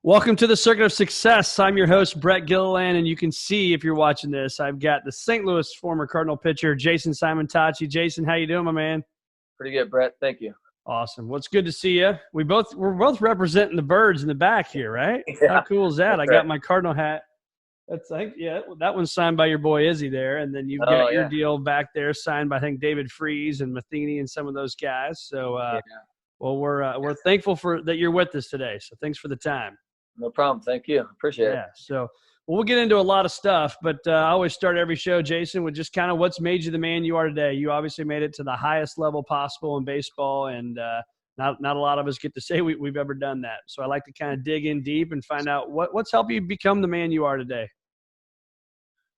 Welcome to the Circuit of Success. I'm your host, Brett Gilliland, and you can see if you're watching this, I've got the St. Louis former Cardinal pitcher, Jason Simon-Tachi. Jason, how you doing, my man? Pretty good, Brett. Thank you. Awesome. Well, it's good to see you. We're both representing the birds in the back here, right? Yeah, how cool is that? I got right. my Cardinal hat. That's that one's signed by your boy Izzy there, and then you've got your deal back there signed by I think David Freese and Matheny and some of those guys. So, well, we're thankful for that you're with us today. So, thanks for the time. No problem. Thank you. Appreciate it. Yeah. So we'll get into a lot of stuff, but I always start every show, Jason, with just kind of what's made you the man you are today. You obviously made it to the highest level possible in baseball, and not a lot of us get to say we've ever done that. So I like to kind of dig in deep and find out what's helped you become the man you are today.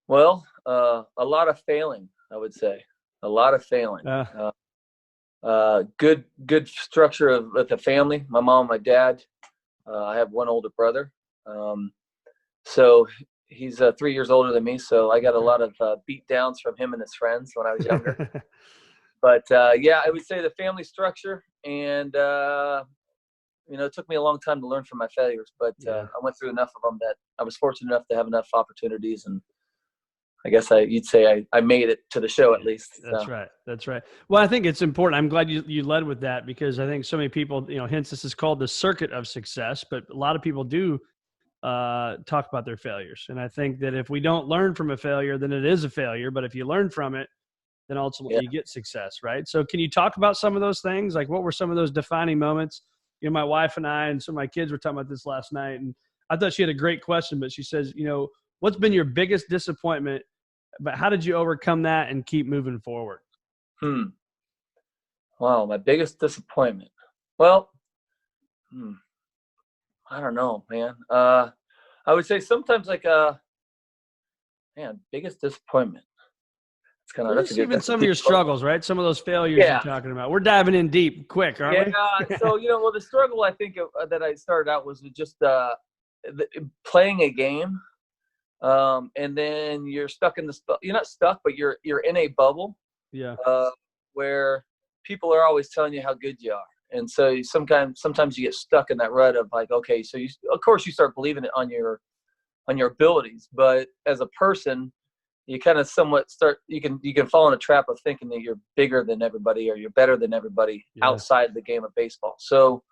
Well, a lot of failing, I would say. A lot of failing. Good structure with the family. My mom, my dad. I have one older brother. So he's 3 years older than me. So I got a lot of beat downs from him and his friends when I was younger. But I would say the family structure, and it took me a long time to learn from my failures, but I went through enough of them that I was fortunate enough to have enough opportunities, and I guess you'd say I made it to the show at least. That's right. That's right. Well, I think it's important. I'm glad you led with that, because I think so many people, hence this is called the Circuit of Success, but a lot of people do talk about their failures. And I think that if we don't learn from a failure, then it is a failure. But if you learn from it, then ultimately you get success, right? So can you talk about some of those things? Like, what were some of those defining moments? My wife and I and some of my kids were talking about this last night, and I thought she had a great question, but she says, what's been your biggest disappointment, but how did you overcome that and keep moving forward? Wow, my biggest disappointment. Well, I don't know, man. I would say sometimes biggest disappointment. It's kind of that's even some of your struggles, right? Some of those failures you're talking about. We're diving in deep, quick, aren't we? Yeah. So the struggle I think that I started out was just playing a game, and then you're stuck in you're not stuck, but you're in a bubble. Yeah. Where people are always telling you how good you are. And so sometimes you get stuck in that rut of like, okay, so of course you start believing it on your abilities, but as a person, you kind of somewhat you can fall in a trap of thinking that you're bigger than everybody or you're better than everybody outside the game of baseball. So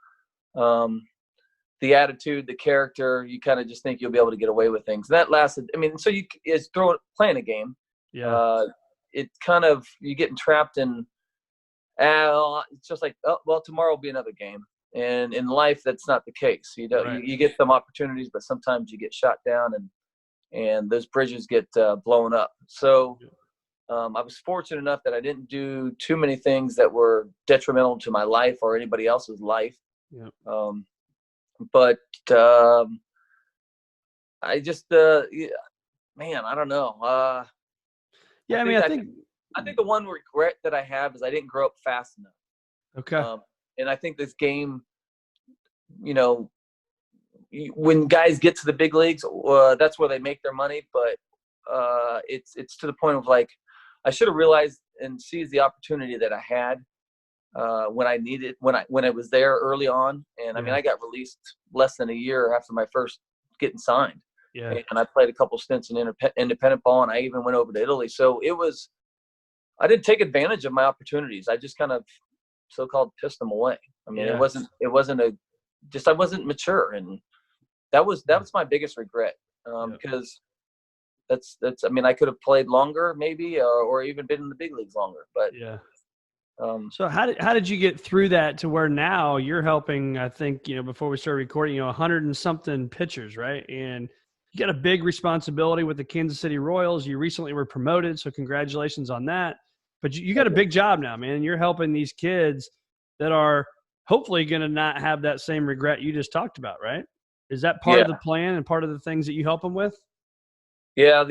the attitude, the character, you kind of just think you'll be able to get away with things. And that lasted. So it's playing a game. Yeah. It kind of, you get trapped in, it's just like, oh, well, tomorrow will be another game. And in life, that's not the case. You get some opportunities, but sometimes you get shot down and those bridges get blown up. So I was fortunate enough that I didn't do too many things that were detrimental to my life or anybody else's life. Yeah. But I just, man, I don't know. I think the one regret that I have is I didn't grow up fast enough. Okay. And I think this game, when guys get to the big leagues, that's where they make their money. But it's to the point of like, I should have realized and seized the opportunity that I had when I needed, when I was there early on. And I got released less than a year after my first getting signed. Yeah. And I played a couple stints in independent ball, and I even went over to Italy. So I didn't take advantage of my opportunities. I just kind of so-called pissed them away. I wasn't I wasn't mature. And that was my biggest regret. Because that's, I could have played longer maybe, or even been in the big leagues longer, but so how did you get through that to where now you're helping, I think, before we started recording, 100 and something pitchers, right? And you got a big responsibility with the Kansas City Royals. You recently were promoted, so congratulations on that. But you got a big job now, man. You're helping these kids that are hopefully going to not have that same regret you just talked about, right? Is that part of the plan and part of the things that you help them with? Yeah,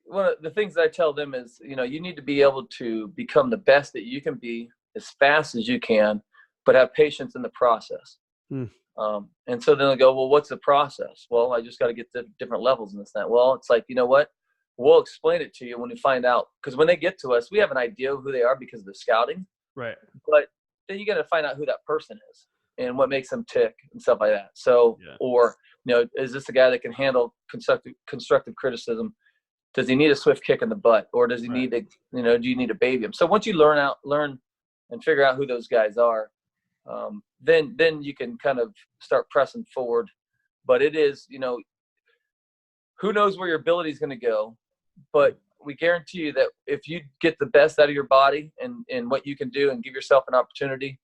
one of the things that I tell them is, you need to be able to become the best that you can be as fast as you can, but have patience in the process. And so then they go, well, what's the process? Well, I just got to get to different levels in this, that. Well, it's like, you know what? We'll explain it to you when we find out. Because when they get to us, we have an idea of who they are because of the scouting. Right. But then you got to find out who that person is. and what makes them tick and stuff like that. So, or, is this a guy that can handle constructive criticism? Does he need a swift kick in the butt, or does he need to, do you need to baby him? So once you learn and figure out who those guys are, then you can kind of start pressing forward. But it is, who knows where your ability is going to go, but we guarantee you that if you get the best out of your body and what you can do and give yourself an opportunity,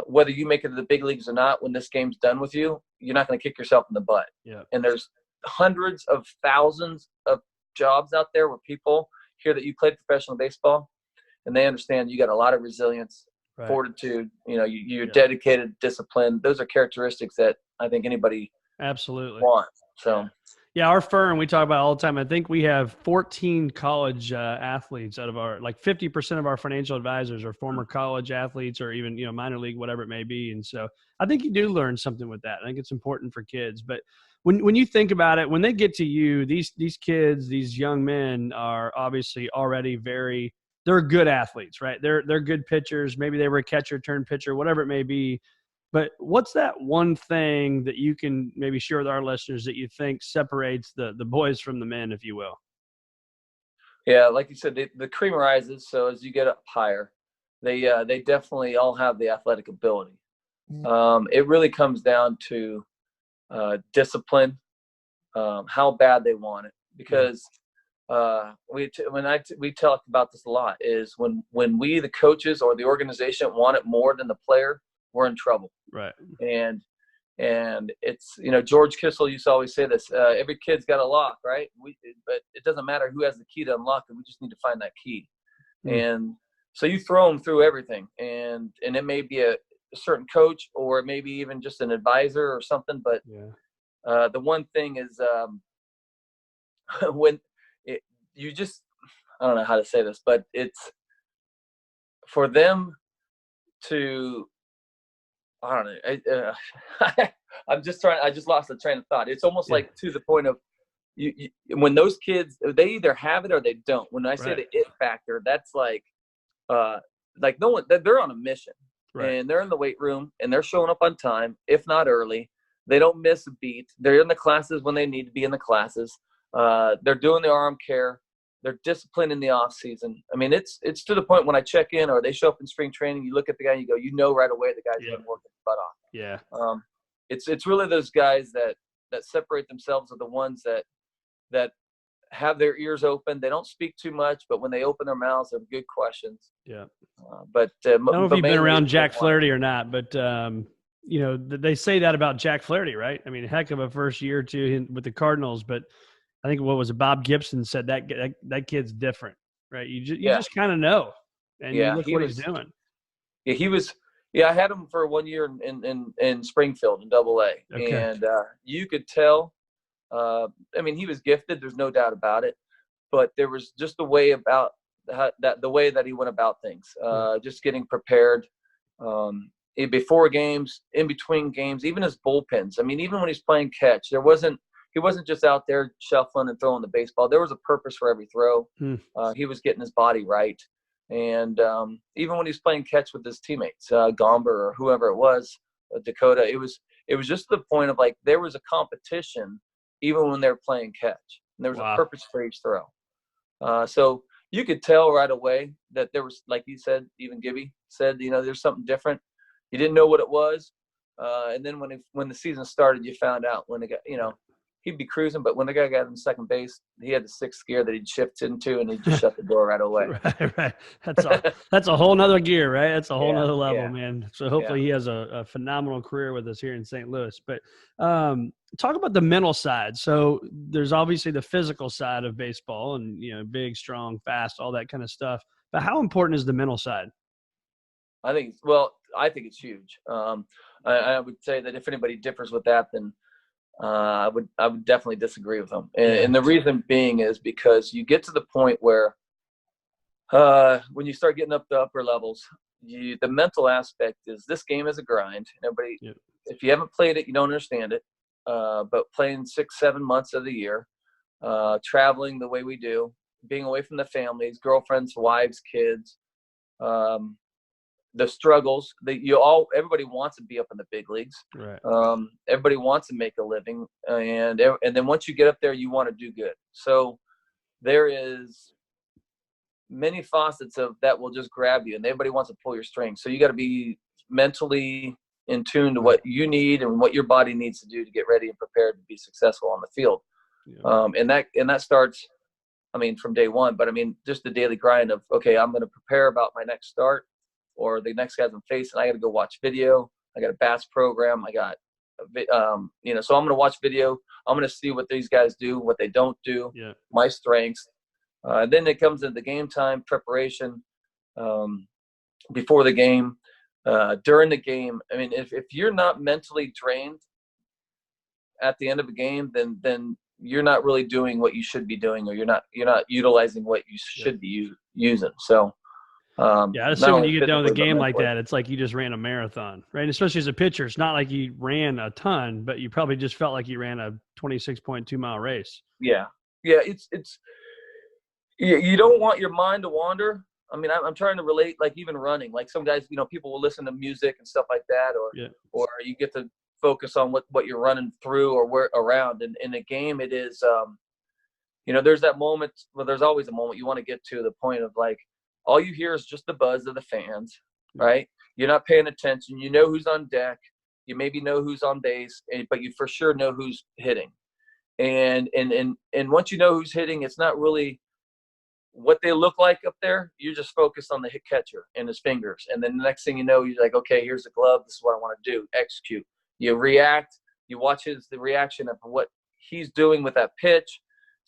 whether you make it to the big leagues or not, when this game's done with you, you're not going to kick yourself in the butt. Yeah. And there's hundreds of thousands of jobs out there where people hear that you played professional baseball and they understand you got a lot of resilience, fortitude, you're dedicated, disciplined. Those are characteristics that I think anybody absolutely wants. So. Yeah, our firm, we talk about all the time. I think we have 14 college athletes out of our, 50% of our financial advisors are former college athletes or even, minor league, whatever it may be. And so I think you do learn something with that. I think it's important for kids. But when you think about it, when they get to you, these kids, these young men are obviously already they're good athletes, right? They're good pitchers. Maybe they were a catcher turned pitcher, whatever it may be. But what's that one thing that you can maybe share with our listeners that you think separates the boys from the men, if you will? Yeah, like you said, the cream rises. So as you get up higher, they definitely all have the athletic ability. It really comes down to discipline, how bad they want it. Because we talk about this a lot. Is when we, the coaches or the organization, want it more than the player, we're in trouble. Right. And it's, George Kissel used to always say this, every kid's got a lock, right? But it doesn't matter who has the key to unlock it. We just need to find that key. And so you throw them through everything, and it may be a certain coach, or maybe even just an advisor or something. But the one thing is when I don't know how to say this, but it's for them to, I don't know. I just lost the train of thought. It's almost like to the point of you when those kids, they either have it or they don't. When I say the it factor, that's like no one, they're on a mission, and they're in the weight room and they're showing up on time, if not early. They don't miss a beat. They're in the classes when they need to be in the classes. They're doing the arm care. They're disciplined in the off season. I mean, it's to the point when I check in or they show up in spring training, you look at the guy and you go, right away the guy's been working his butt off. Yeah. It's really those guys that separate themselves are the ones that have their ears open. They don't speak too much, but when they open their mouths, they have good questions. Yeah. I don't know if you've been around Jack Flaherty or not, but they say that about Jack Flaherty, right? I mean, heck of a first year or two with the Cardinals, but I think Bob Gibson said that kid's different, right? You just kind of know, and you look what he's doing. Yeah, he was. Yeah, I had him for 1 year in Springfield in AA, and you could tell. I mean, he was gifted. There's no doubt about it, but there was just the way about the way that he went about things. Just getting prepared before games, in between games, even his bullpens. I mean, even when he's playing catch, he wasn't just out there shuffling and throwing the baseball. There was a purpose for every throw. He was getting his body right. And even when he's playing catch with his teammates, Gomber or whoever it was, Dakota, it was just the point of there was a competition even when they were playing catch. And there was a purpose for each throw. So you could tell right away that there was, like you said, even Gibby said, there's something different. You didn't know what it was. And then when the season started, you found out when it got, he'd be cruising, but when the guy got in second base, he had the sixth gear that he'd shift into, and he'd just shut the door right away. Right. That's a whole nother gear, right? That's a whole nother level, man. So hopefully he has a phenomenal career with us here in St. Louis. But talk about the mental side. So there's obviously the physical side of baseball, and big, strong, fast, all that kind of stuff. But how important is the mental side? I think it's huge. I would say that if anybody differs with that, then I would definitely disagree with them. And the reason being is because you get to the point where when you start getting up the upper levels, the mental aspect is this game is a grind. Everybody, if you haven't played it, you don't understand it. But playing 6-7 months of the year, traveling the way we do, being away from the families, girlfriends, wives, kids, the struggles that everybody wants to be up in the big leagues. Right. Everybody wants to make a living, and then once you get up there, you want to do good. So there is many facets of that will just grab you, and everybody wants to pull your strings. So you got to be mentally in tune to what you need and what your body needs to do to get ready and prepared to be successful on the field. Yeah. And that starts, I mean, from day one, but I mean, just the daily grind of, okay, I'm going to prepare about my next start or the next guys I'm facing. I got to go watch video. I got a bats program. I got, so I'm going to watch video. I'm going to see what these guys do, what they don't do, my strengths. Then it comes into the game time preparation, before the game, during the game. I mean, if you're not mentally drained at the end of a game, then you're not really doing what you should be doing, or you're not utilizing what you should be using. So, I assume when you get done with a game like that, it's like you just ran a marathon, right? And especially as a pitcher, it's not like you ran a ton, but you probably just felt like you ran a 26.2 mile race. Yeah. It's you don't want your mind to wander. I mean, I'm trying to relate, like even running, like some guys, people will listen to music and stuff like that, or you get to focus on what you're running through or where around. And in a game, it is, there's that moment. Well, there's always a moment you want to get to the point of like, all you hear is just the buzz of the fans, right? You're not paying attention. You know who's on deck. You maybe know who's on base, but you for sure know who's hitting. And once you know who's hitting, it's not really what they look like up there. You're just focused on the hit catcher and his fingers. And then the next thing you know, you're like, okay, here's the glove. This is what I want to do. Execute. You react. You watch the reaction of what he's doing with that pitch.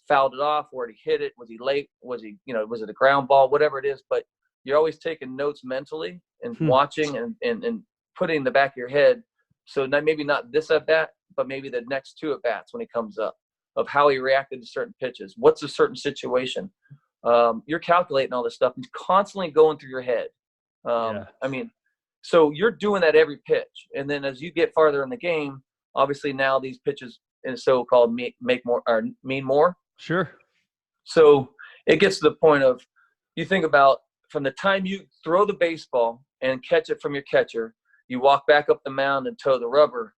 Fouled it off. Where did he hit it? Was he late? Was he, was it a ground ball? Whatever it is. But you're always taking notes mentally and watching and putting in the back of your head. So maybe not this at bat, but maybe the next two at bats when he comes up, of how he reacted to certain pitches. What's a certain situation? You're calculating all this stuff and constantly going through your head. I mean, so you're doing that every pitch. And then as you get farther in the game, obviously now these pitches in so-called make more or mean more. Sure. So it gets to the point of, you think about from the time you throw the baseball and catch it from your catcher, you walk back up the mound and toe the rubber.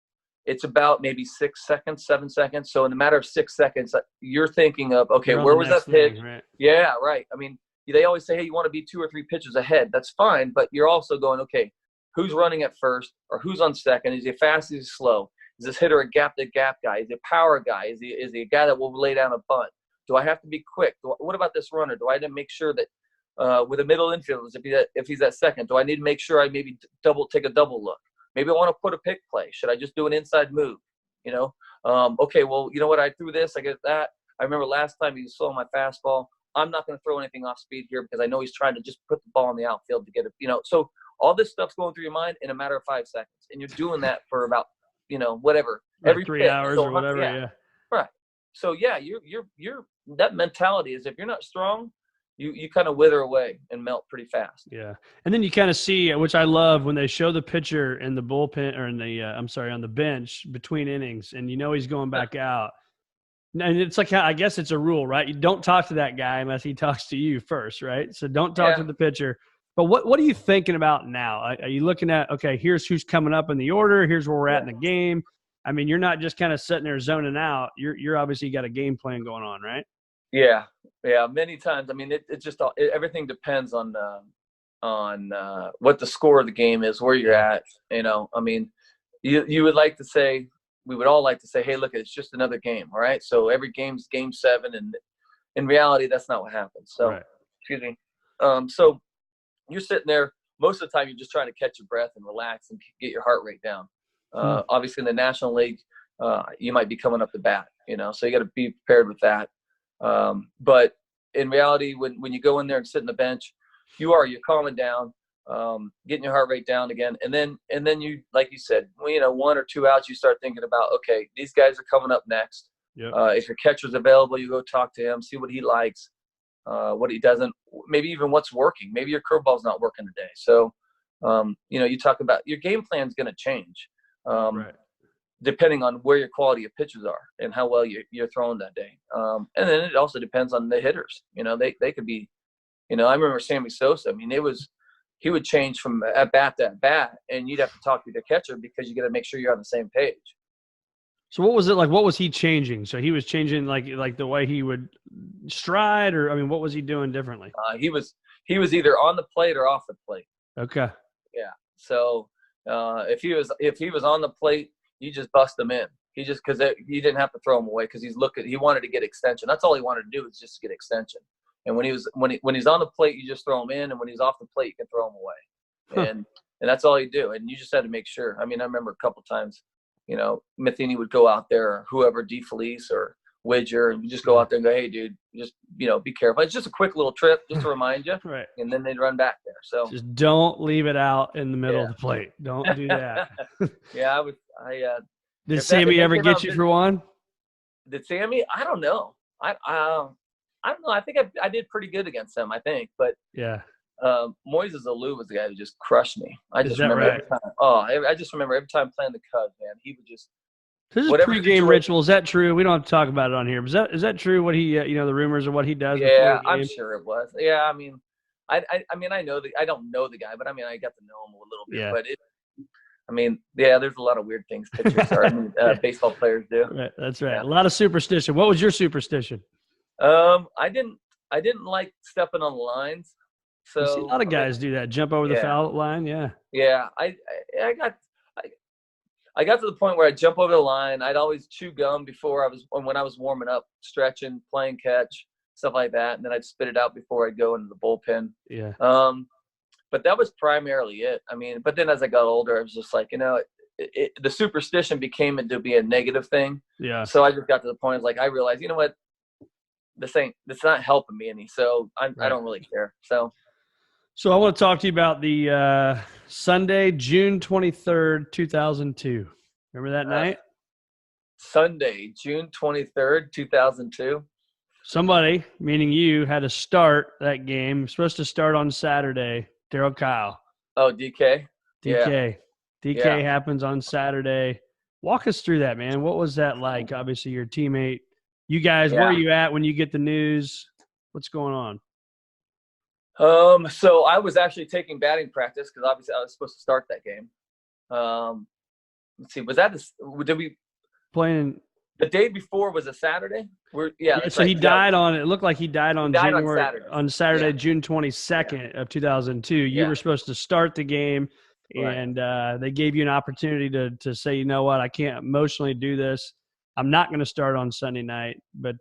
It's about maybe 6 seconds, 7 seconds. So in a matter of 6 seconds, you're thinking of, okay, where was that pitch? Right? Yeah, right. I mean, they always say, hey, you want to be 2 or 3 pitches ahead. That's fine. But you're also going, okay, who's running at first or who's on second? Is he fast? Is he slow? Is this hitter a gap-to-gap guy? Is he a power guy? Is he a guy that will lay down a bunt? Do I have to be quick? What about this runner? Do I need to make sure that with the middle infielders, if he's at second, do I need to make sure I maybe take a double look? Maybe I want to put a pick play. Should I just do an inside move? Okay, well, you know what? I threw this. I get that. I remember last time he was slowing my fastball. I'm not going to throw anything off speed here because I know he's trying to just put the ball in the outfield to get it. So all this stuff's going through your mind in a matter of 5 seconds, and you're doing that for about whatever, every 3 hours or whatever. Yeah. Right. So yeah, you're that mentality is, if you're not strong, you kind of wither away and melt pretty fast. Yeah. And then you kind of see, which I love, when they show the pitcher in the bullpen or in the, on the bench between innings, and he's going back out. And it's like, I guess it's a rule, right? You don't talk to that guy unless he talks to you first, right? So don't talk to the pitcher. But what are you thinking about now? Are you looking at, okay, here's who's coming up in the order. Here's where we're at in the game. I mean, you're not just kind of sitting there zoning out. You're obviously got a game plan going on, right? Yeah. Many times. I mean, it just everything depends on what the score of the game is, where you're at. I mean, you would like to say, we would all like to say, hey, look, it's just another game, all right? So every game's game 7, and in reality, that's not what happens. So, Excuse me. So you're sitting there. Most of the time, you're just trying to catch your breath and relax and get your heart rate down. Obviously, in the National League, you might be coming up to bat, so you got to be prepared with that. But in reality, when you go in there and sit on the bench, you're calming down, getting your heart rate down again. And then you, like you said, 1 or 2 outs, you start thinking about, okay, these guys are coming up next. Yep. If your catcher's available, you go talk to him, see what he likes, what he doesn't, maybe even what's working. Maybe your curveball's not working today. So, you talk about your game plan's going to change. Depending on where your quality of pitches are and how well you're throwing that day. And then it also depends on the hitters. They could be, I remember Sammy Sosa. I mean, he would change from at bat to at bat, and you'd have to talk to the catcher because you got to make sure you're on the same page. So what was it like? What was he changing? So he was changing like the way he would stride, or I mean, what was he doing differently? He was either on the plate or off the plate. Okay. Yeah. So if he was on the plate, you just bust him in. He just because you didn't have to throw him away because he wanted to get extension. That's all he wanted to do was just get extension. And when he's on the plate, you just throw him in, and when he's off the plate, you can throw him away. And that's all you do. And you just had to make sure. I mean, I remember a couple times, Matheny would go out there, or whoever, DeFelice or Widger, and you just go out there and go, hey, dude, just be careful. It's just a quick little trip, just to remind you, right? And then they'd run back there. So just don't leave it out in the middle of the plate. Don't do that. Yeah, Did Sammy ever get you for one? Did Sammy? I don't know. I don't know. I think I did pretty good against him, I think. But yeah. Moises Alou was the guy who just crushed me. I just remember right? every time. I just remember every time playing the Cubs, man. He would just. This is pregame ritual. Is that true? We don't have to talk about it on here. But is that true? What he, the rumors of what he does? Yeah, I'm sure it was. Yeah, I mean, I know I don't know the guy, but I mean, I got to know him a little bit. Yeah. But there's a lot of weird things pitchers baseball players do. Right, that's right. Yeah. A lot of superstition. What was your superstition? I didn't like stepping on the lines. So you see a lot of guys do that. Jump over the foul line. Yeah. Yeah. I got to the point where I'd jump over the line. I'd always chew gum when I was warming up, stretching, playing catch, stuff like that. And then I'd spit it out before I'd go into the bullpen. Yeah. But that was primarily it. I mean, but then as I got older, I was just like, the superstition became into be a negative thing. Yeah. So I just got to the point of like, I realized, you know what, this not helping me any. So I don't really care. So I want to talk to you about the Sunday, June 23rd, 2002. Remember that night? Sunday, June 23rd, 2002. Somebody, meaning you, had to start that game. Supposed to start on Saturday. Darryl Kile. Oh, DK? DK. Yeah. DK happens on Saturday. Walk us through that, man. What was that like? Obviously, your teammate. You guys, where are you at when you get the news? What's going on? So I was actually taking batting practice because obviously I was supposed to start that game. Let's see, did we playing the day before? Was a Saturday? So he died on. It looked like he died on Saturday, yeah. June 22nd of 2002. You were supposed to start the game, and they gave you an opportunity to say, you know what, I can't emotionally do this. I'm not going to start on Sunday night, but.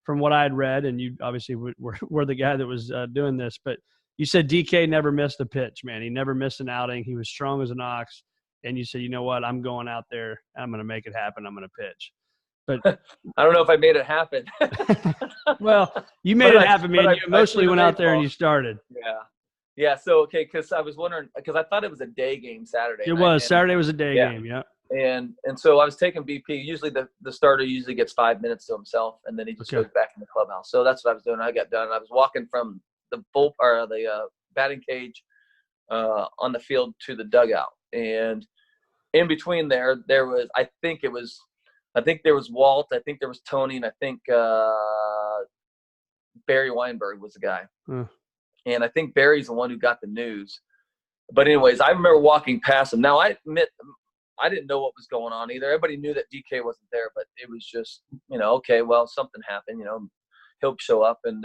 From what I had read, and you obviously were the guy that was doing this, but you said DK never missed a pitch, man. He never missed an outing. He was strong as an ox. And you said, you know what, I'm going out there. I'm going to make it happen. I'm going to pitch. But I don't know if I made it happen. Well, you made it happen, man. You emotionally went out there and you started. Yeah. Yeah. So, okay. Cause I was wondering, cause I thought it was a day game Saturday. It was. Saturday was a day game. Yeah. And so I was taking BP. Usually the starter usually gets 5 minutes to himself, and then he just goes back in the clubhouse. So that's what I was doing. I got done. I was walking from the batting cage on the field to the dugout, and in between there was I think there was Walt, I think there was Tony, and I think Barry Weinberg was the guy. And I think Barry's the one who got the news. But anyways, I remember walking past him. Now I admit, I didn't know what was going on either. Everybody knew that DK wasn't there, but it was just, okay, well, something happened, he'll show up. And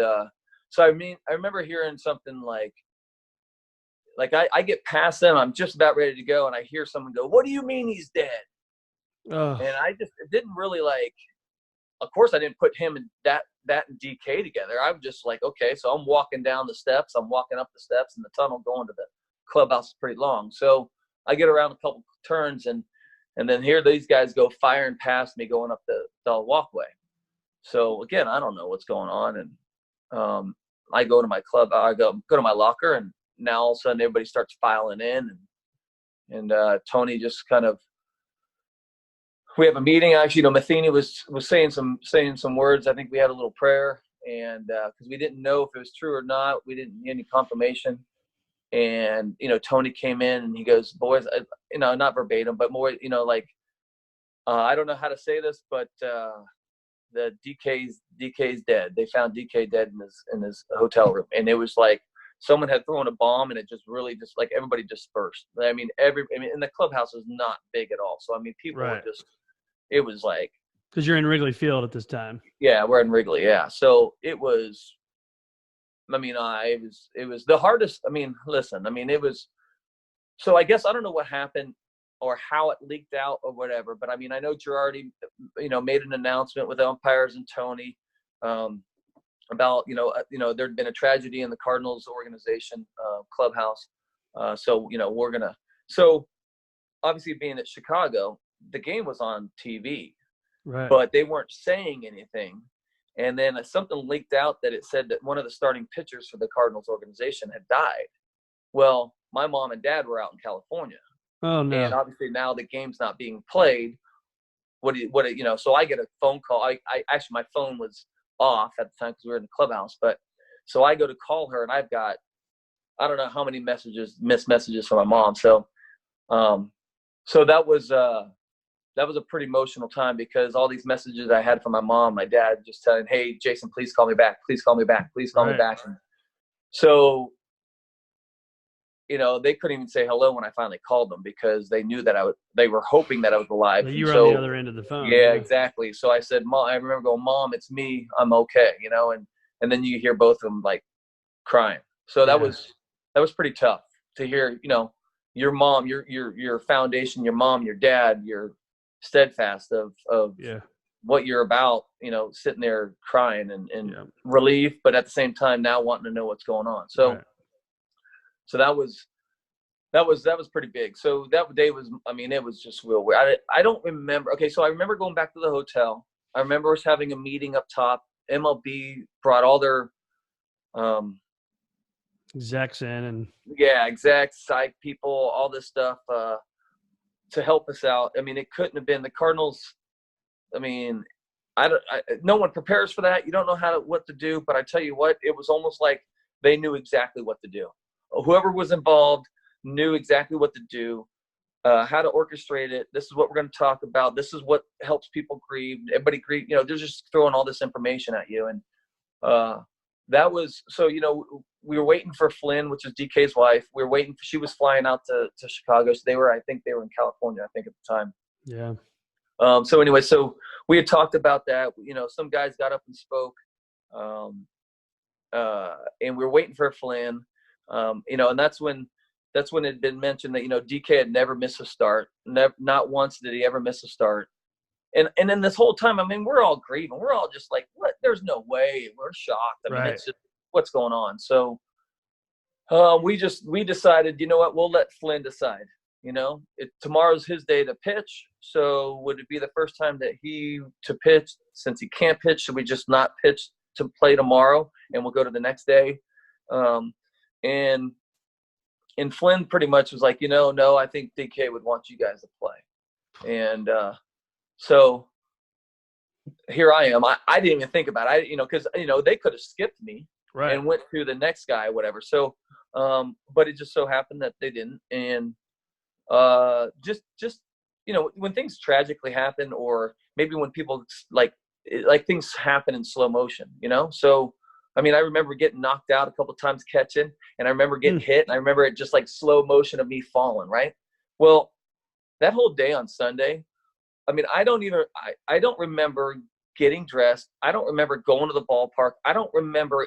so, I remember hearing something like I get past them, I'm just about ready to go, and I hear someone go, "What do you mean he's dead?" And I just didn't really of course I didn't put him and that and DK together. I'm just like, okay, so I'm walking down the steps, I'm walking up the steps, and the tunnel going to the clubhouse is pretty long. So I get around a couple turns, and then here these guys go firing past me going up the walkway. So again, I don't know what's going on, and I go to my I go to my locker, and now all of a sudden everybody starts filing in, and Tony just kind of. We have a meeting. Actually, Matheny was saying some words. I think we had a little prayer, and because we didn't know if it was true or not, we didn't get any confirmation. And Tony came in and he goes, "Boys, not verbatim, but more, I don't know how to say this, but the DK's dead. They found DK dead in his hotel room." And it was like someone had thrown a bomb, and it just really just like everybody dispersed. I mean, and the clubhouse is not big at all. So, I mean, people were just, it was like. Because you're in Wrigley Field at this time. Yeah, we're in Wrigley. Yeah. So it was, I mean, it was the hardest. I mean, listen, I mean, it was, so I guess I don't know what happened or how it leaked out or whatever, but I mean, I know Girardi, made an announcement with umpires and Tony, about, there'd been a tragedy in the Cardinals organization, clubhouse. So obviously being at Chicago, the game was on TV, right, but they weren't saying anything. And then something leaked out that it said that one of the starting pitchers for the Cardinals organization had died. Well, my mom and dad were out in California. Oh no! And obviously now the game's not being played. So I get a phone call. I actually, my phone was off at the time because we were in the clubhouse. But so I go to call her, and I've got, I don't know how many missed messages from my mom. So, so that was a pretty emotional time, because all these messages I had from my mom, my dad just telling, "Hey, Jason, please call me back. Please call me back. Please call me back." And so, they couldn't even say hello when I finally called them, because they knew that they were hoping that I was alive. You were on the other end of the phone. Yeah, exactly. So I said, "Mom," I remember going, "Mom, it's me. I'm okay." And then you hear both of them like crying. So that was pretty tough to hear, your mom, your foundation, your mom, your dad, your steadfast of what you're about, sitting there crying and relief, but at the same time now wanting to know what's going on. So, so that was pretty big. So that day was, I mean, it was just real weird. I don't remember. Okay. So I remember going back to the hotel. I remember us having a meeting up top. MLB brought all their, execs in, and execs, psych people, all this stuff, to help us out. I mean, it couldn't have been the Cardinals. I mean, no one prepares for that. You don't know what to do, but I tell you what, it was almost like they knew exactly what to do. Whoever was involved knew exactly what to do, how to orchestrate it. This is what we're going to talk about. This is what helps people grieve. Everybody grieve. They're just throwing all this information at you. And that was, so, we were waiting for Flynn, which is DK's wife. We were waiting. She was flying out to Chicago. So I think they were in California, I think at the time. Yeah. So anyway, so we had talked about that. Some guys got up and spoke, and we were waiting for Flynn. And that's when it had been mentioned that, DK had never missed a start. Not once did he ever miss a start. And then this whole time, I mean, we're all grieving. We're all just like, what? There's no way. We're shocked. I mean, it's just, what's going on? So we decided, you know what, we'll let Flynn decide. Tomorrow's his day to pitch. So would it be the first time that to pitch? Since he can't pitch, should we just not pitch to play tomorrow, and we'll go to the next day? And Flynn pretty much was like, no, I think DK would want you guys to play. And so here I am. I didn't even think about it, because, they could have skipped me and went to the next guy, whatever. So, but it just so happened that they didn't. And just when things tragically happen, or maybe when people like things happen in slow motion, so, I mean, I remember getting knocked out a couple of times catching, and I remember getting hit, and I remember it just like slow motion of me falling, right? Well, that whole day on Sunday, I mean, I don't remember getting dressed. I don't remember going to the ballpark. I don't remember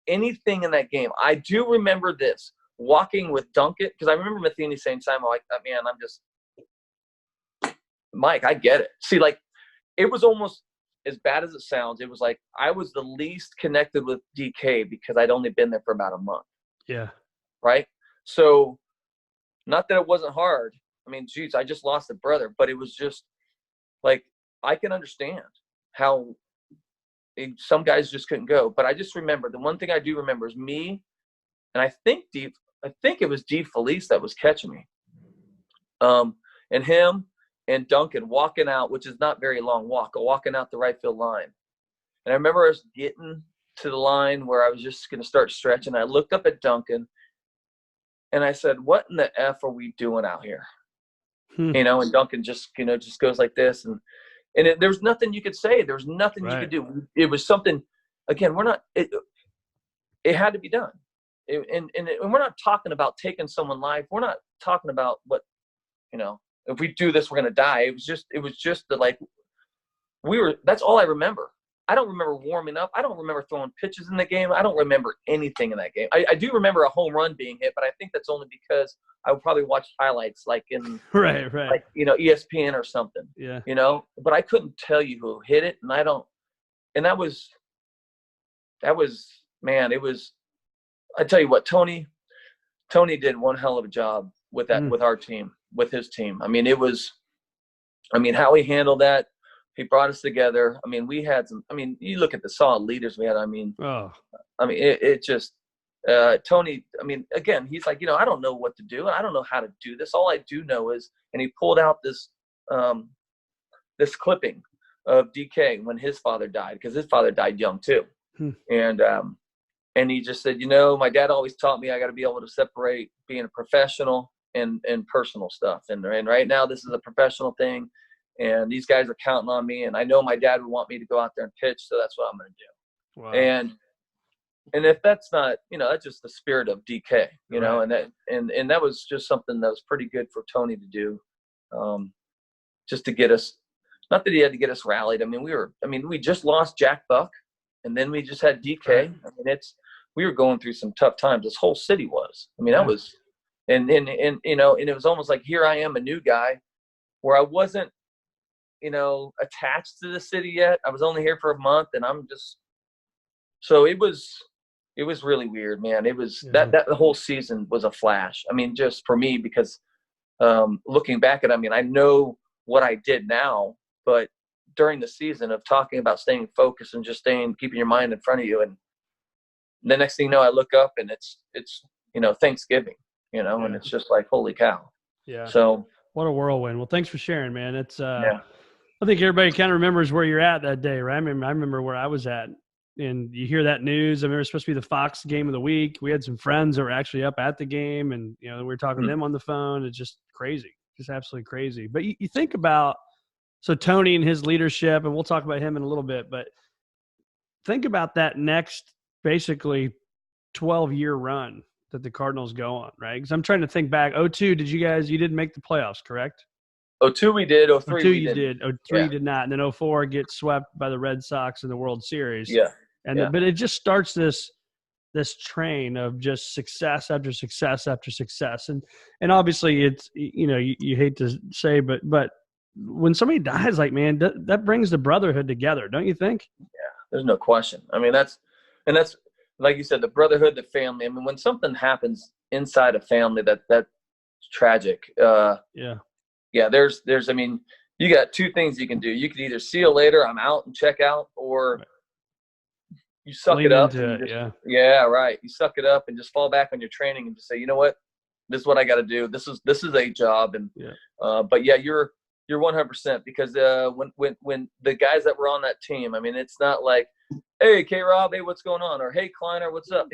anything in that game. I do remember this, walking with Duncan, because I remember Matheny saying something like, man, I'm just, Mike, I get it. See, like, it was almost, as bad as it sounds, it was like I was the least connected with DK because I'd only been there for about a month. Yeah. Right. So not that it wasn't hard. I mean, geez, I just lost a brother, but it was just like, I can understand how some guys just couldn't go. But I just remember, the one thing I do remember is me, and I think it was D Felice that was catching me. And him and Duncan walking out, which is not very long walking out the right field line. And I remember us getting to the line where I was just going to start stretching. I looked up at Duncan and I said, what in the F are we doing out here? And Duncan just goes like this. And there's nothing you could say. There's nothing you could do. It was something, again, it had to be done. and we're not talking about taking someone's life. We're not talking about what, if we do this, we're going to die. It was just the, like, that's all I remember. I don't remember warming up. I don't remember throwing pitches in the game. I don't remember anything in that game. I do remember a home run being hit, but I think that's only because I would probably watch highlights like in right. like, ESPN or something, Yeah. But I couldn't tell you who hit it. And that was, man, it was, I tell you what, Tony did one hell of a job with that, with our team, with his team. I mean, how he handled that. He brought us together. I mean, we had you look at the solid leaders we had. It just, Tony, again, he's like, I don't know what to do. I don't know how to do this. All I do know is, and he pulled out this clipping of DK when his father died, because his father died young too. And he just said, my dad always taught me I got to be able to separate being a professional and personal stuff. And right now this is a professional thing, and these guys are counting on me. And I know my dad would want me to go out there and pitch, so that's what I'm going to do. Wow. And if that's not, that's just the spirit of DK, right. and that was just something that was pretty good for Tony to do, just to get us. Not that he had to get us rallied. We just lost Jack Buck, and then we just had DK. Right. We were going through some tough times. This whole city was. That was, and it was almost like, here I am, a new guy, where I wasn't, attached to the city yet. I was only here for a month, and so it was really weird, man. It was that the whole season was a flash. Just for me, because looking back at it, I know what I did now, but during the season of talking about staying focused and just keeping your mind in front of you, and the next thing you know, I look up and it's Thanksgiving, and it's just like, holy cow. Yeah. So what a whirlwind. Well, thanks for sharing, man. It's I think everybody kind of remembers where you're at that day, right? I remember where I was at, and you hear that news. It was supposed to be the Fox game of the week. We had some friends that were actually up at the game, and we were talking to them on the phone. It's just crazy, just absolutely crazy. But you think about, so Tony and his leadership, and we'll talk about him in a little bit, but think about that next basically 12-year run that the Cardinals go on, right? Because I'm trying to think back. 2002, you didn't make the playoffs, correct? 2002 we did. 2003 we you did. 2003 did not. And then 2004 gets swept by the Red Sox in the World Series. Yeah. But it just starts this train of just success after success after success. And obviously it's, you hate to say, but when somebody dies, like, man, that brings the brotherhood together, don't you think? Yeah, there's no question. That's like you said, the brotherhood, the family. When something happens inside a family that's tragic. There's you got two things you can do. You can either see you later, I'm out, and check out, or you suck it up. Right. You suck it up and just fall back on your training and just say, you know what, this is what I got to do. This is a job. And but yeah, you're 100%, because when the guys that were on that team, it's not like, hey, K-Rob, hey, what's going on? Or, hey, Kleiner, what's up?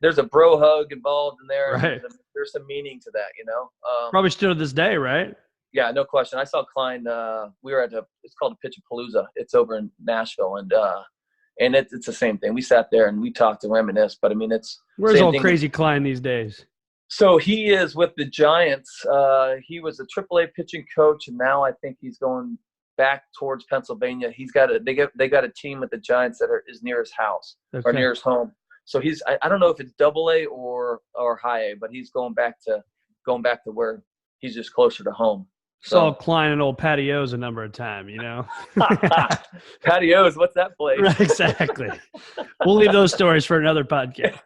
There's a bro hug involved in there. Right. There's some meaning to that, Probably still to this day, right? Yeah, no question. I saw Klein. We were it's called a Pitchapalooza. It's over in Nashville, and it's the same thing. We sat there and we talked and reminisced. But where's old crazy Klein these days? So he is with the Giants. He was a AAA pitching coach, and now I think he's going back towards Pennsylvania. They got a team with the Giants that is near his house or near his home. So he's I don't know if it's AA or high A, but he's going back to where he's just closer to home. Saw Klein and old Patios a number of times, Patios, what's that place? Right, exactly. We'll leave those stories for another podcast.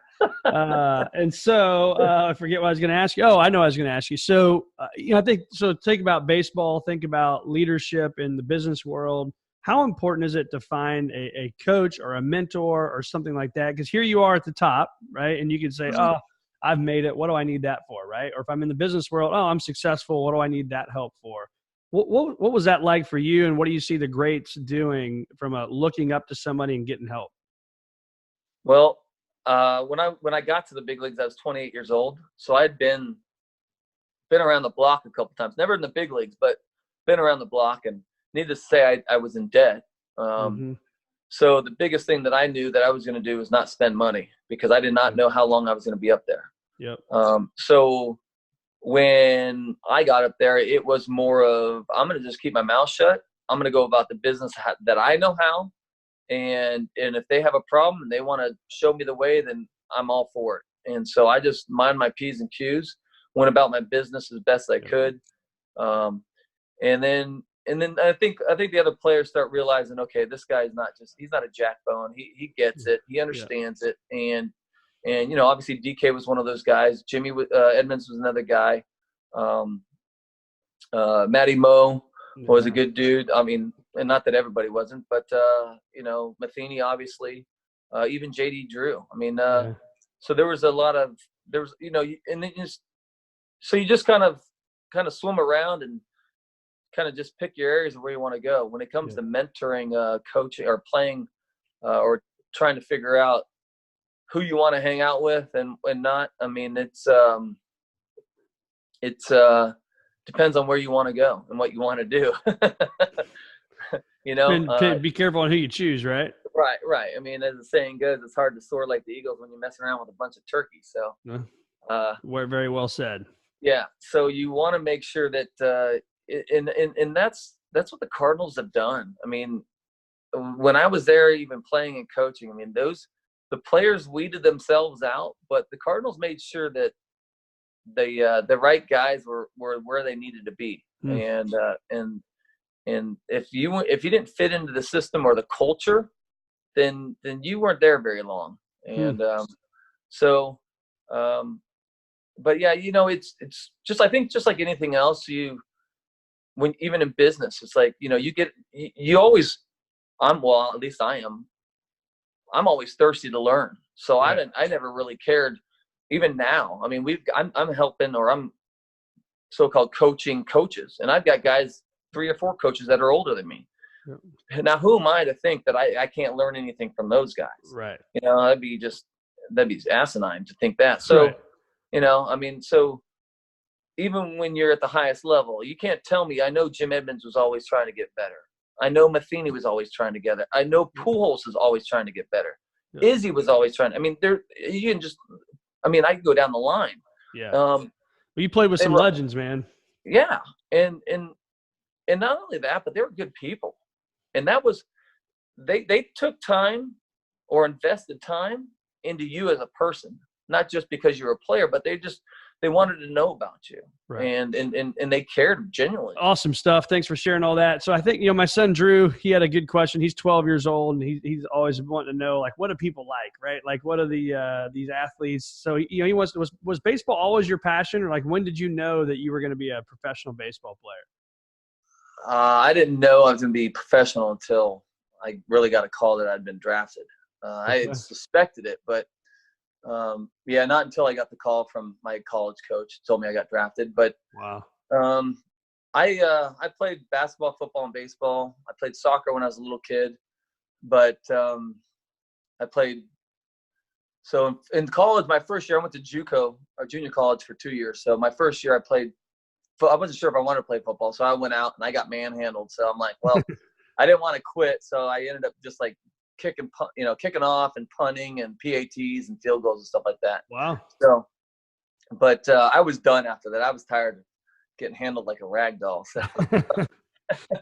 And so I forget what I was going to ask you. Oh, I know what I was going to ask you. So, I think, think about baseball, think about leadership in the business world. How important is it to find a coach or a mentor or something like that? Because here you are at the top, right? And you can say, oh, I've made it. What do I need that for, right? Or if I'm in the business world, oh, I'm successful. What do I need that help for? What was that like for you, and what do you see the greats doing from looking up to somebody and getting help? Well, when I got to the big leagues, I was 28 years old. So I'd been around the block a couple times, never in the big leagues, but been around the block. And needless to say, I was in debt. So the biggest thing that I knew that I was going to do was not spend money, because I did not know how long I was going to be up there. Yep. So when I got up there, it was more of, I'm going to just keep my mouth shut. I'm going to go about the business that I know how. And if they have a problem and they want to show me the way, then I'm all for it. And so I just mind my P's and Q's, went about my business as best I could. And then I think the other players start realizing, okay, this guy's he's not a jackbone. He gets it. He understands it. And obviously DK was one of those guys. Jimmy Edmonds was another guy. Matty Moe was a good dude. I mean, and not that everybody wasn't, but Matheny, obviously, even JD Drew. I mean, so there was and then so you just kind of swim around and kind of just pick your areas of where you want to go. When it comes to mentoring, coaching, or playing, or trying to figure out who you want to hang out with and not. I mean, it's depends on where you want to go and what you want to do. Be careful on who you choose, right? Right. I mean, as the saying goes, it's hard to soar like the eagles when you're messing around with a bunch of turkeys. So, very well said. Yeah. So you want to make sure that, and that's what the Cardinals have done. I mean, when I was there, even playing and coaching, I mean, the players weeded themselves out, but the Cardinals made sure that the right guys were where they needed to be. And if you didn't fit into the system or the culture, then you weren't there very long. And but yeah, it's just, I think just like anything else, even in business, it's like, you always, at least I am, I'm always thirsty to learn. So I never really cared. Even now, I mean, I'm helping, or I'm so-called coaching coaches, and I've got guys, 3 or 4 coaches that are older than me. Yep. Now, who am I to think that I can't learn anything from those guys? Right. That'd be asinine to think that. So, I mean, so even when you're at the highest level, you can't tell me. I know Jim Edmonds was always trying to get better. I know Matheny was always trying to get it. I know Pujols is always trying to get better. Yep. Izzy was always trying. I mean, you can just. I mean, I can go down the line. Yeah. Well, you played with some legends, man. Yeah, and not only that, but they were good people, and that was they took time or invested time into you as a person, not just because you're a player, but they wanted to know about you, right. and they cared genuinely. Awesome stuff. Thanks for sharing all that. So I think, my son Drew, he had a good question. He's 12 years old, and he's always wanting to know, like, what do people like, right? Like, what are these athletes? So, he wants to, was baseball always your passion, or like, when did you know that you were going to be a professional baseball player? I didn't know I was going to be professional until I really got a call that I'd been drafted. I had suspected it, but not until I got the call from my college coach, told me I got drafted. But wow. I played basketball, football, and baseball. I played soccer when I was a little kid, but I played. So in college, my first year, I went to JUCO, or junior college, for 2 years. So my first year, I wasn't sure if I wanted to play football, so I went out and I got manhandled. So I'm like, well, I didn't want to quit, so I ended up just like kicking off and punting and PATs and field goals and stuff like that. Wow. So, but I was done after that. I was tired of getting handled like a rag doll. So.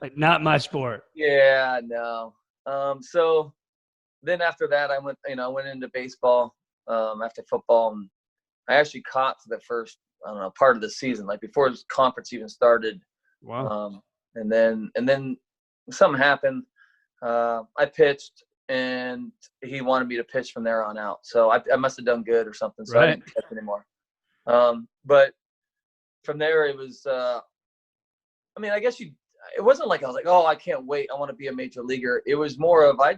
Like, not my sport. Yeah, no. So then after that, I went into baseball after football, and I actually caught for the first, part of the season, like before the conference even started. Wow. And then something happened. I pitched, and he wanted me to pitch from there on out. So I must have done good or something. So I didn't pitch anymore. But from there, it was, I guess it wasn't like I was like, oh, I can't wait, I want to be a major leaguer. It was more of, I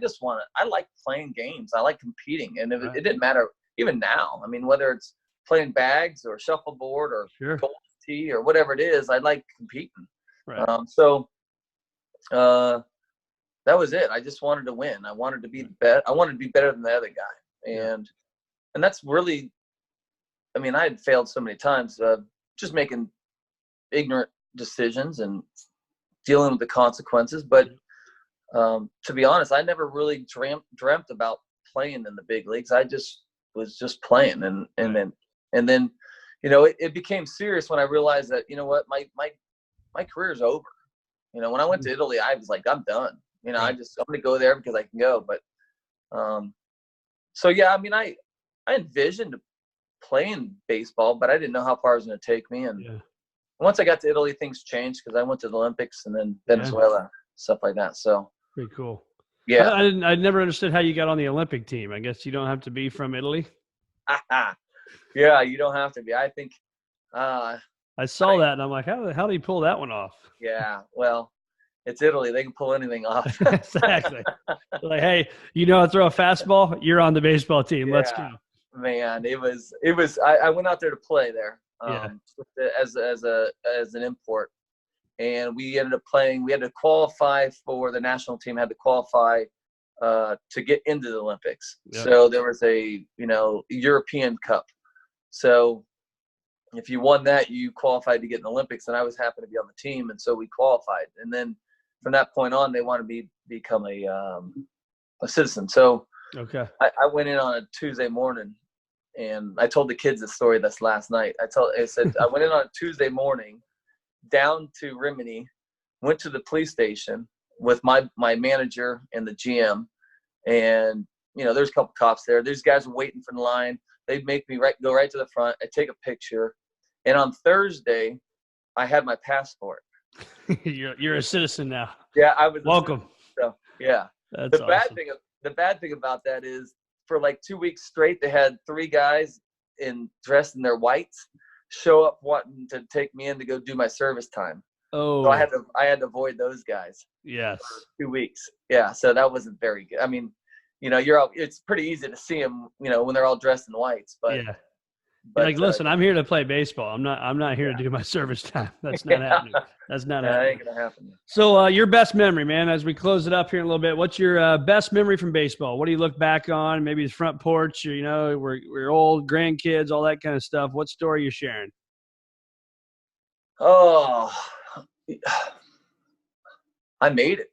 like playing games. I like competing. And it didn't matter, even now. I mean, whether it's playing bags or shuffleboard or gold tee or whatever it is, I like competing. Right. That was it. I just wanted to win. I wanted to be I wanted to be better than the other guy. And that's really, I had failed so many times, just making ignorant decisions and dealing with the consequences. But to be honest, I never really dreamt about playing in the big leagues. I was just playing, and then, you know, it became serious when I realized that, you know what, my career is over. You know, when I went to Italy, I was like, I'm done. You know, I'm going to go there because I can go. But so yeah, I mean, I envisioned playing baseball, but I didn't know how far it was going to take me. And once I got to Italy, things changed because I went to the Olympics and then Venezuela, stuff like that. So pretty cool. Yeah, I never understood how you got on the Olympic team. I guess you don't have to be from Italy. Yeah, you don't have to be. I think I saw that and I'm like, how do you pull that one off? Yeah, well, it's Italy. They can pull anything off. Exactly. Like, hey, you know how to throw a fastball? You're on the baseball team. Let's go. Man, it was. I went out there to play there. As an import, and we ended up playing. We had to qualify for the national team. Had to qualify to get into the Olympics. Yep. So there was a European Cup. So if you won that, you qualified to get in the Olympics, and I was happy to be on the team, and so we qualified. And then from that point on, they wanted me to become a citizen. So I went in on a Tuesday morning, and I told the kids the story this last night. I said I went in on a Tuesday morning down to Rimini, went to the police station with my manager and the GM, and there's a couple cops there. These guys were waiting for the line. They'd make me go right to the front. I'd take a picture. And on Thursday, I had my passport. You're a citizen now. Yeah, I was. Welcome. So, yeah. That's awesome. The bad thing about that is for like 2 weeks straight, they had 3 guys dressed in their whites show up wanting to take me in to go do my service time. Oh. So I had to avoid those guys. Yes. For 2 weeks. Yeah. So that wasn't very good. I mean, it's pretty easy to see them, when they're all dressed in whites, but. Yeah. But, like, listen, I'm here to play baseball. I'm not here to do my service time. That's not happening. That's not happening. That ain't gonna happen. So your best memory, man, as we close it up here in a little bit, what's your best memory from baseball? What do you look back on? Maybe the front porch, or, we're old, grandkids, all that kind of stuff. What story are you sharing? Oh, I made it.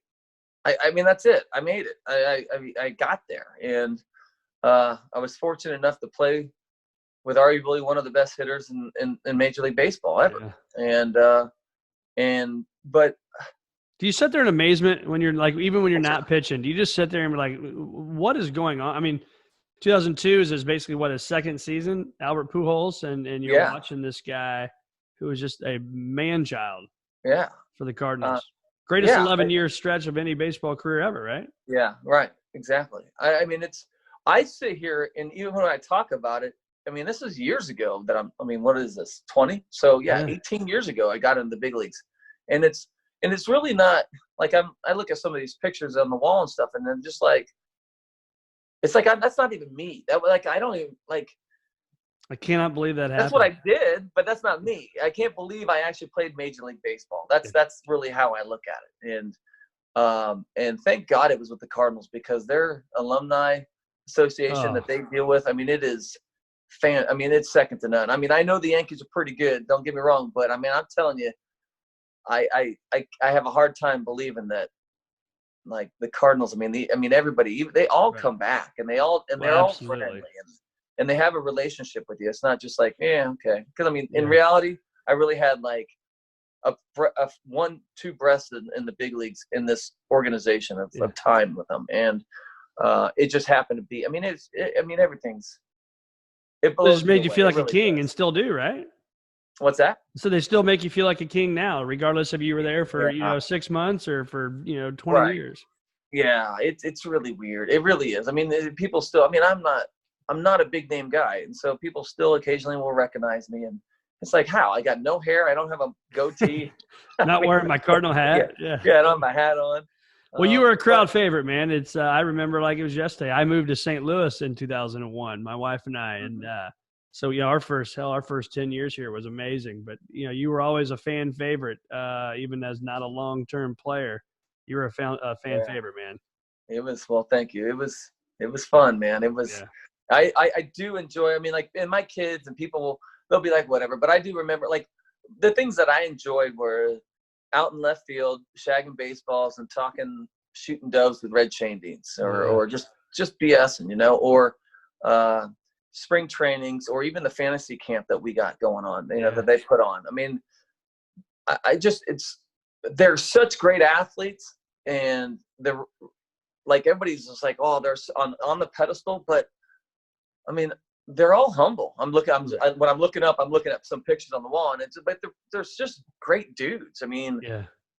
I mean, that's it. I made it. I got there, and I was fortunate enough to play with arguably one of the best hitters in Major League Baseball ever. Yeah. But do you sit there in amazement when you're like, even when you're not pitching, do you just sit there and be like, what is going on? I mean, 2002 is basically his second season, Albert Pujols, and you're watching this guy who was just a man-child for the Cardinals. Greatest 11-year stretch of any baseball career ever, right? Yeah, right. Exactly. I mean, I sit here, and even when I talk about it, I mean, this is years ago what is this, 20? So, 18 years ago I got into the big leagues. And it's really not like I look at some of these pictures on the wall and stuff, and then just like, it's like, that's not even me. I don't even like. I cannot believe that happened. That's what I did, but that's not me. I can't believe I actually played Major League Baseball. That's really how I look at it. And thank God it was with the Cardinals, because their alumni association that they deal with, I mean, it is it's second to none. I mean, I know the Yankees are pretty good, don't get me wrong, but I mean, I'm telling you, I have a hard time believing that, like, the Cardinals. I mean, everybody, they all come back, and they're all friendly, and they have a relationship with you. It's not just like, okay. Because I mean, in reality, I really had like a 1-2 breaths in the big leagues in this organization of time with them, and it just happened to be. I mean, everything's. It just made you feel like a king, and still do, right? What's that? So they still make you feel like a king now, regardless if you were there for 6 months or for 20 years. Yeah, it's really weird. It really is. I mean, people still. I mean, I'm not a big name guy, and so people still occasionally will recognize me, and it's like, how? I got no hair. I don't have a goatee. Not wearing my Cardinal hat. Yeah, I don't have my hat on. Well, you were a crowd favorite, man. It's I remember like it was yesterday. I moved to St. Louis in 2001, my wife and I, and so our first 10 years here was amazing. But you were always a fan favorite, even as not a long-term player. You were a fan favorite, man. It was, well, thank you. It was fun, man. It was. Yeah. I do enjoy. I mean, like, and my kids and people they'll be like, whatever. But I do remember, like, the things that I enjoyed were out in left field, shagging baseballs and talking shooting doves with red chain beans, or just BSing, you know, or spring trainings, or even the fantasy camp that we got going on, you know, that they put on. I mean, they're such great athletes, and they're like, everybody's just like, oh, they're on the pedestal, but I mean, they're all humble. When I'm looking up, I'm looking at some pictures on the wall, and they're just great dudes. I mean,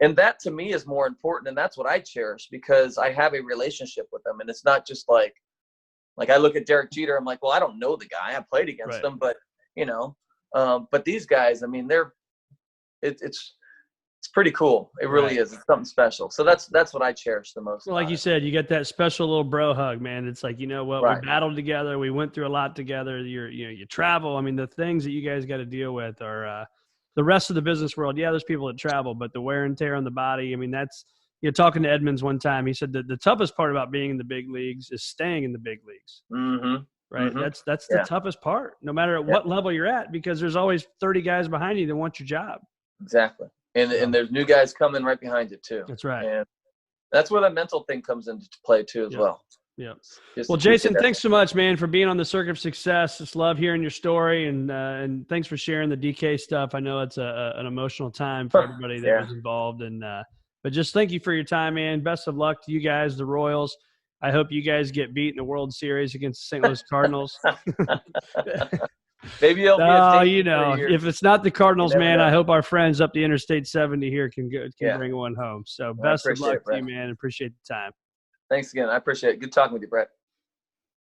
and that to me is more important, and that's what I cherish, because I have a relationship with them, and it's not just like I look at Derek Jeter, I'm like, well, I don't know the guy, I played against him, but you know, but these guys, I mean, it's pretty cool. It really is. It's something special. So that's what I cherish the most. Well, like you said, you get that special little bro hug, man. It's like, you know what, we battled together. We went through a lot together. You travel. I mean, the things that you guys got to deal with are the rest of the business world. Yeah, there's people that travel, but the wear and tear on the body. I mean, that's, talking to Edmonds one time, he said that the toughest part about being in the big leagues is staying in the big leagues. Mm-hmm. Right. Mm-hmm. That's the toughest part, no matter at what level you're at, because there's always 30 guys behind you that want your job. Exactly. And there's new guys coming right behind you too. That's right. And that's where the mental thing comes into play too as well. Yeah. Well, Jason, thanks so much, man, for being on the Circuit of Success. Just love hearing your story, and thanks for sharing the DK stuff. I know it's an emotional time for everybody that was involved, and but just thank you for your time, man. Best of luck to you guys, the Royals. I hope you guys get beat in the World Series against the St. Louis Cardinals. Maybe it'll be if it's not the Cardinals, man, I hope our friends up the Interstate 70 here can bring one home. So best of luck to you, man. Appreciate the time. Thanks again. I appreciate it. Good talking with you, Brett.